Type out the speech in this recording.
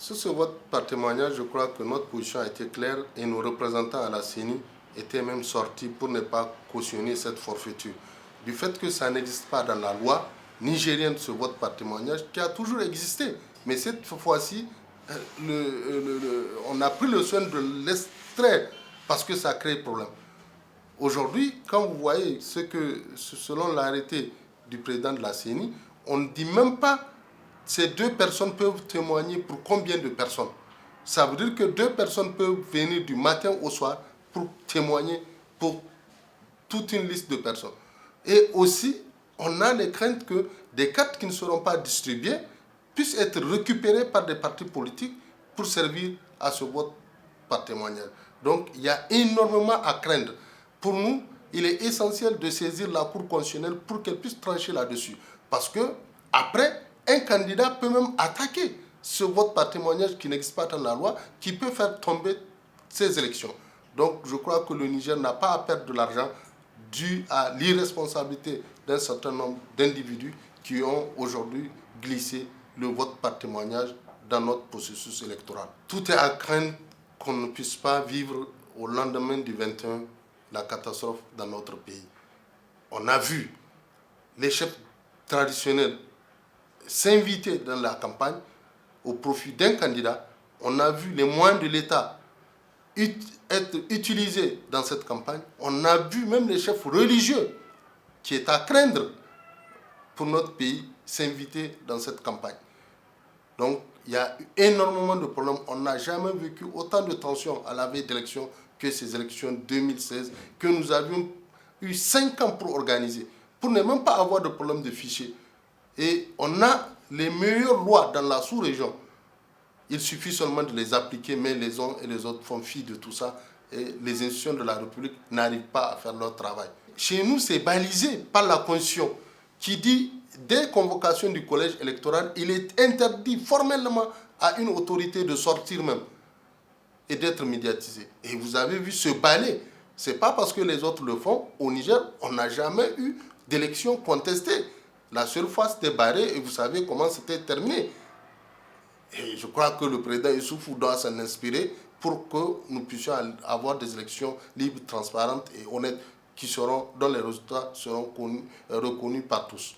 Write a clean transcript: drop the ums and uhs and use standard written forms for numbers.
Sur ce vote par témoignage, je crois que notre position a été claire et nos représentants à la CENI étaient même sortis pour ne pas cautionner cette forfaiture. Du fait que ça n'existe pas dans la loi nigérienne, ce vote par témoignage, qui a toujours existé. Mais cette fois-ci, on a pris le soin de l'extraire parce que ça crée problème. Aujourd'hui, quand vous voyez ce que, selon l'arrêté du président de la CENI, on ne dit même pas ces deux personnes peuvent témoigner pour combien de personnes. Ça veut dire que deux personnes peuvent venir du matin au soir pour témoigner pour toute une liste de personnes. Et aussi, on a les craintes que des cartes qui ne seront pas distribuées puissent être récupérées par des partis politiques pour servir à ce vote par témoignage. Donc, il y a énormément à craindre. Pour nous, il est essentiel de saisir la Cour constitutionnelle pour qu'elle puisse trancher là-dessus. Parce que, après, un candidat peut même attaquer ce vote par témoignage qui n'existe pas dans la loi, qui peut faire tomber ces élections. Donc, je crois que le Niger n'a pas à perdre de l'argent dû à l'irresponsabilité d'un certain nombre d'individus qui ont aujourd'hui glissé le vote par témoignage dans notre processus électoral. Tout est à craindre qu'on ne puisse pas vivre au lendemain du 21 la catastrophe dans notre pays. On a vu les chefs traditionnels s'inviter dans la campagne au profit d'un candidat. On a vu les moyens de l'État être utilisés dans cette campagne. On a vu même les chefs religieux qui est à craindre pour notre pays s'inviter dans cette campagne. Donc, il y a eu énormément de problèmes. On n'a jamais vécu autant de tensions à la veille d'élections que ces élections 2016, que nous avions eu 5 ans pour organiser, pour ne même pas avoir de problème de fichiers. Et on a les meilleures lois dans la sous-région. Il suffit seulement de les appliquer, mais les uns et les autres font fi de tout ça. Et les institutions de la République n'arrivent pas à faire leur travail. Chez nous, c'est balisé par la Constitution qui dit, dès convocation du collège électoral, il est interdit formellement à une autorité de sortir même et d'être médiatisée. Et vous avez vu ce balai. Ce n'est pas parce que les autres le font. Au Niger, on n'a jamais eu d'élection contestée. La seule fois, c'était barré et vous savez comment c'était terminé. Et je crois que le président Issoufou doit s'en inspirer pour que nous puissions avoir des élections libres, transparentes et honnêtes dont les résultats seront reconnus par tous.